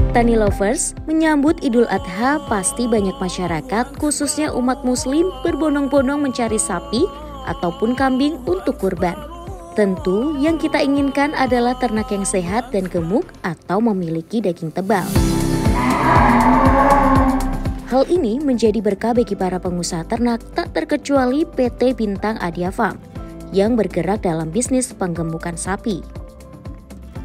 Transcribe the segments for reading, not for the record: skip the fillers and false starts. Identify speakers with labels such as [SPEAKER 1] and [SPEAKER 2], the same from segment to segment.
[SPEAKER 1] Tani lovers, menyambut Idul Adha pasti banyak masyarakat khususnya umat muslim berbondong-bondong mencari sapi ataupun kambing untuk kurban. Tentu yang kita inginkan adalah ternak yang sehat dan gemuk atau memiliki daging tebal. Hal ini menjadi berkah bagi para pengusaha ternak tak terkecuali PT Bintang Adia Farm yang bergerak dalam bisnis penggemukan sapi.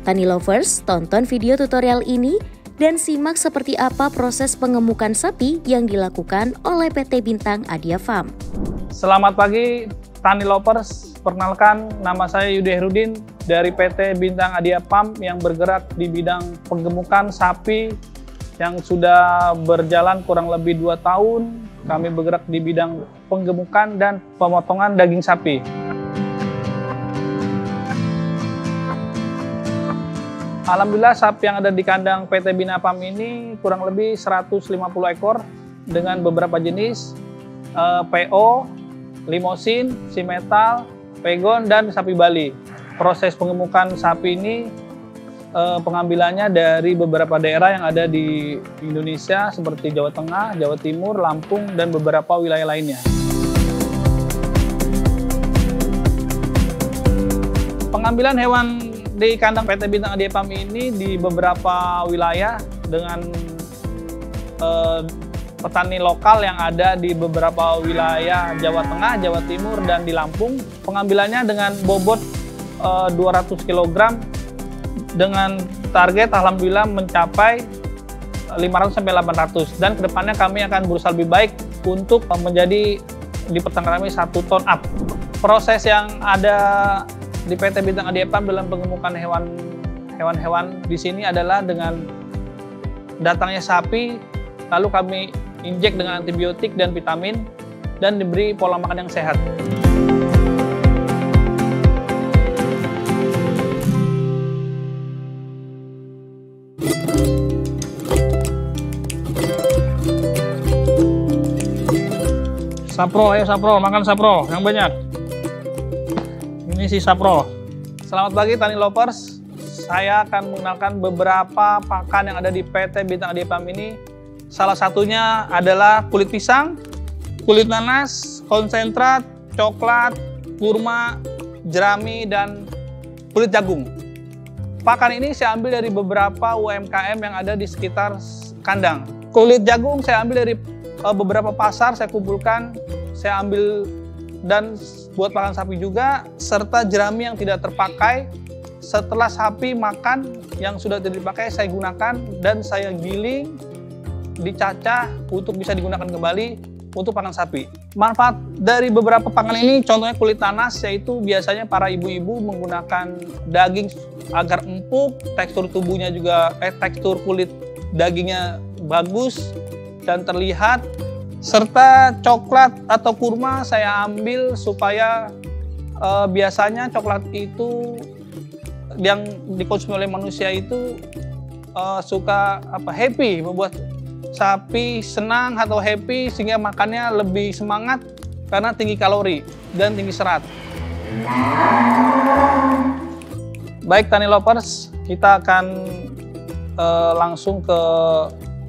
[SPEAKER 1] Tani lovers, tonton video tutorial ini dan simak seperti apa proses pengemukan sapi yang dilakukan oleh PT Bintang Adia Farm.
[SPEAKER 2] Selamat pagi Tani lovers, perkenalkan nama saya Yudi Herudin dari PT Bintang Adia Farm yang bergerak di bidang penggemukan sapi yang sudah berjalan kurang lebih 2 tahun. Kami bergerak di bidang penggemukan dan pemotongan daging sapi. Alhamdulillah sapi yang ada di kandang PT Bina Farm ini kurang lebih 150 ekor dengan beberapa jenis PO, limosin, simetal, pegon, dan sapi Bali. Proses pengemukan sapi ini pengambilannya dari beberapa daerah yang ada di Indonesia seperti Jawa Tengah, Jawa Timur, Lampung, dan beberapa wilayah lainnya. Pengambilan hewan di kandang PT Bintang Adia Farm ini di beberapa wilayah dengan petani lokal yang ada di beberapa wilayah Jawa Tengah, Jawa Timur, dan di Lampung. Pengambilannya dengan bobot 200 kg dengan target alhamdulillah mencapai 500-800, dan kedepannya kami akan berusaha lebih baik untuk menjadi di peternak kami 1 ton up. Proses yang ada di PT Bintang Adia Farm dalam pengemukan hewan-hewan di sini adalah dengan datangnya sapi, lalu kami injek dengan antibiotik dan vitamin, dan diberi pola makan yang sehat. Sapro, ayo sapro, makan sapro yang banyak. Ini si sapro. Selamat pagi Tani lovers. Saya akan mengenalkan beberapa pakan yang ada di PT Bintang Adia Farm ini. Salah satunya adalah kulit pisang, kulit nanas, konsentrat, coklat, kurma, jerami, dan kulit jagung. Pakan ini saya ambil dari beberapa UMKM yang ada di sekitar kandang. Kulit jagung saya ambil dari beberapa pasar, saya kumpulkan, saya ambil dan buat pakan sapi juga, serta jerami yang tidak terpakai. Setelah sapi makan yang sudah tidak dipakai, saya gunakan dan saya giling, dicacah untuk bisa digunakan kembali untuk pakan sapi. Manfaat dari beberapa pakan ini, contohnya kulit nanas, yaitu biasanya para ibu-ibu menggunakan daging agar empuk, tekstur tubuhnya juga, tekstur kulit dagingnya bagus dan terlihat. Serta coklat atau kurma saya ambil supaya biasanya coklat itu yang dikonsumsi oleh manusia itu suka happy, membuat sapi senang atau happy sehingga makannya lebih semangat karena tinggi kalori dan tinggi serat. Baik Tani lovers, kita akan langsung ke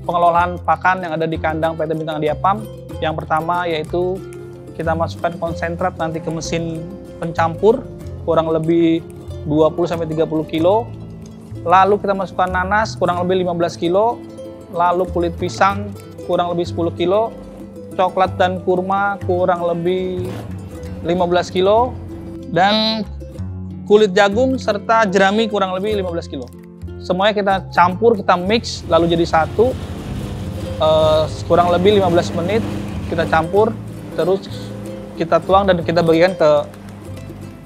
[SPEAKER 2] pengelolaan pakan yang ada di kandang PT Bintang Adia Farm. Yang pertama yaitu kita masukkan konsentrat nanti ke mesin pencampur kurang lebih 20-30 kilo. Lalu kita masukkan nanas kurang lebih 15 kilo. Lalu kulit pisang kurang lebih 10 kilo. Coklat dan kurma kurang lebih 15 kilo. Dan kulit jagung serta jerami kurang lebih 15 kilo. Semuanya kita campur, kita mix lalu jadi satu. Kurang lebih 15 menit kita campur, terus kita tuang dan kita bagikan ke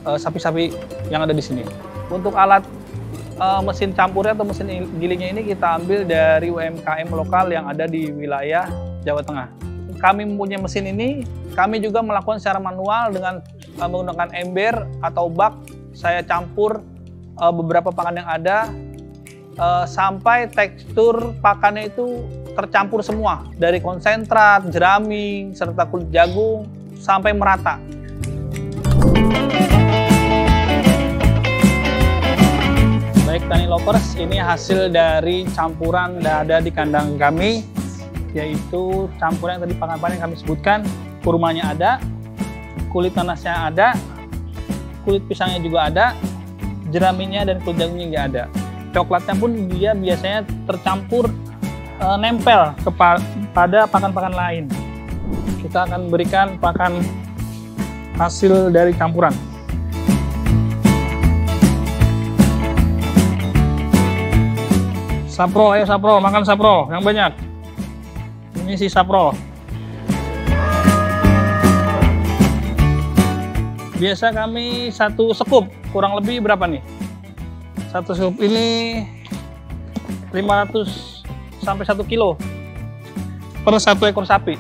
[SPEAKER 2] sapi-sapi yang ada di sini. Untuk alat mesin campurnya atau mesin gilingnya ini kita ambil dari UMKM lokal yang ada di wilayah Jawa Tengah. Kami mempunyai mesin ini, kami juga melakukan secara manual dengan menggunakan ember atau bak. Saya campur beberapa pakan yang ada sampai tekstur pakannya itu tercampur semua, dari konsentrat, jerami, serta kulit jagung sampai merata. Baik Tani Lovers, ini hasil dari campuran dada di kandang kami, yaitu campuran yang tadi pakan-pakan yang kami sebutkan. Kurmanya ada, kulit nanasnya ada, kulit pisangnya juga ada, jeraminya dan kulit jagungnya juga ada. Coklatnya pun dia biasanya tercampur nempel kepada pakan-pakan lain. Kita akan berikan pakan hasil dari campuran. Sapro, ayo Sapro, makan Sapro yang banyak. Ini si Sapro. Biasa kami satu sekup, kurang lebih berapa nih? Satu sekup ini 500 sampai 1 kilo per satu ekor sapi.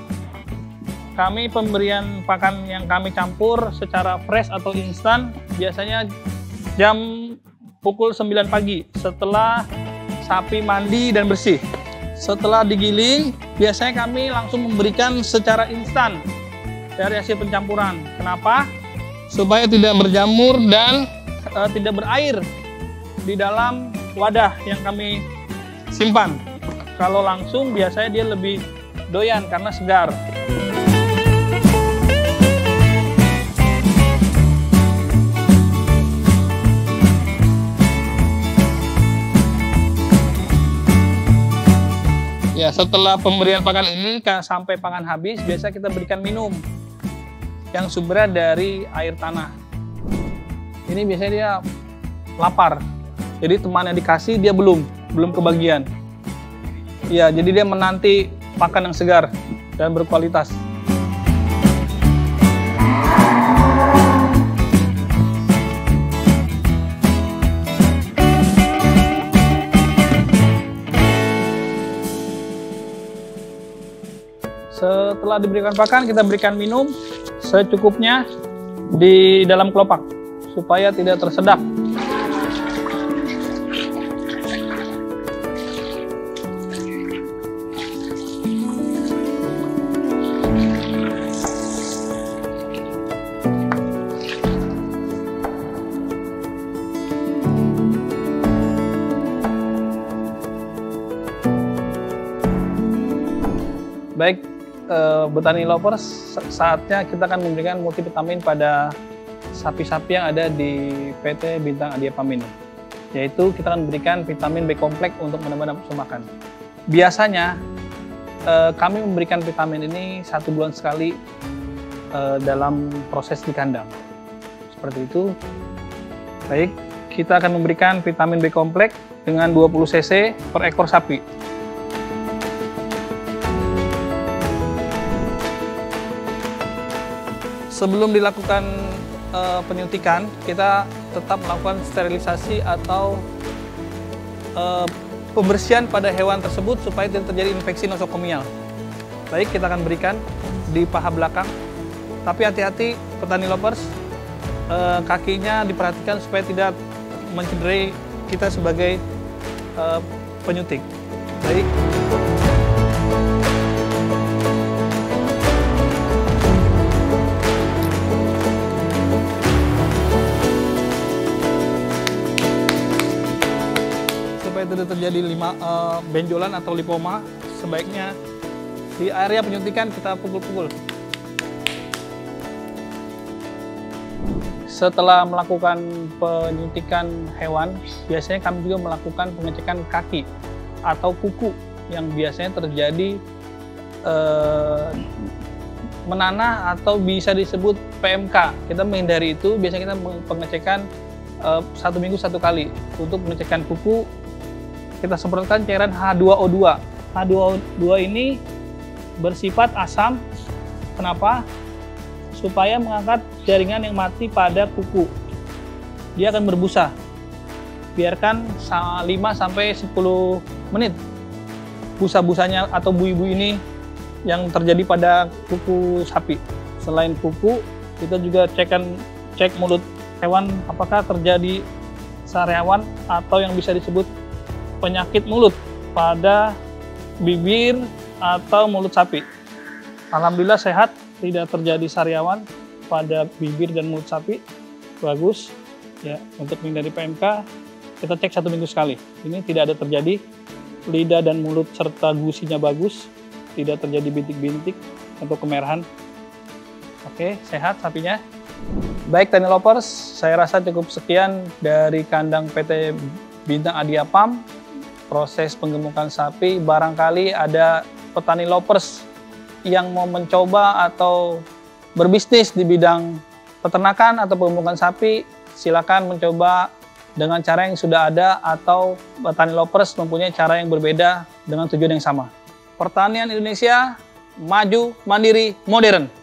[SPEAKER 2] Kami pemberian pakan yang kami campur secara fresh atau instan biasanya jam pukul 9 pagi setelah sapi mandi dan bersih. Setelah digiling, biasanya kami langsung memberikan secara instan dari hasil pencampuran. Kenapa? Supaya tidak berjamur dan tidak berair di dalam wadah yang kami simpan. Kalau langsung biasanya dia lebih doyan karena segar. Ya, setelah pemberian pakan ini sampai pakan habis, biasa kita berikan minum yang sumbernya dari air tanah. Ini biasanya dia lapar, jadi teman yang dikasih dia belum kebagian. Ya, jadi dia menanti pakan yang segar dan berkualitas. Setelah diberikan pakan, kita berikan minum secukupnya di dalam kelopak supaya tidak tersedak. Baik, Botani Lovers, saatnya kita akan memberikan multivitamin pada sapi-sapi yang ada di PT Bintang Adia Farm ini. Yaitu kita akan memberikan vitamin B kompleks untuk menambah nafsu makan. Biasanya kami memberikan vitamin ini 1 bulan sekali dalam proses di kandang. Seperti itu. Baik, kita akan memberikan vitamin B kompleks dengan 20 cc per ekor sapi. Sebelum dilakukan penyuntikan, kita tetap melakukan sterilisasi atau pembersihan pada hewan tersebut supaya tidak terjadi infeksi nosokomial. Baik, kita akan berikan di paha belakang. Tapi hati-hati, petani lovers, kakinya diperhatikan supaya tidak mencederai kita sebagai penyuntik. Baik. Tidak terjadi benjolan atau lipoma, sebaiknya di area penyuntikan kita pukul-pukul. Setelah melakukan penyuntikan hewan, biasanya kami juga melakukan pengecekan kaki atau kuku yang biasanya terjadi menanah atau bisa disebut PMK. Kita menghindari itu, biasanya kita pengecekan 1 minggu 1 kali. Untuk pengecekan kuku, kita semprotkan cairan H2O2. H2O2 ini bersifat asam. Kenapa? Supaya mengangkat jaringan yang mati pada kuku. Dia akan berbusa. Biarkan 5-10 menit. Busa-busanya atau bui-bui ini yang terjadi pada kuku sapi. Selain kuku, kita juga cek mulut hewan apakah terjadi sariawan atau yang bisa disebut penyakit mulut pada bibir atau mulut sapi. Alhamdulillah sehat, tidak terjadi sariawan pada bibir dan mulut sapi. Bagus. Ya, untuk menghindari PMK, kita cek 1 minggu sekali. Ini tidak ada terjadi lidah dan mulut serta gusinya bagus, tidak terjadi bintik-bintik atau kemerahan. Oke, sehat sapinya. Baik Tani Lovers, saya rasa cukup sekian dari kandang PT Bintang Adia Farm, proses penggemukan sapi. Barangkali ada petani lovers yang mau mencoba atau berbisnis di bidang peternakan atau penggemukan sapi, silakan mencoba dengan cara yang sudah ada, atau petani lovers mempunyai cara yang berbeda dengan tujuan yang sama. Pertanian Indonesia maju, mandiri, modern.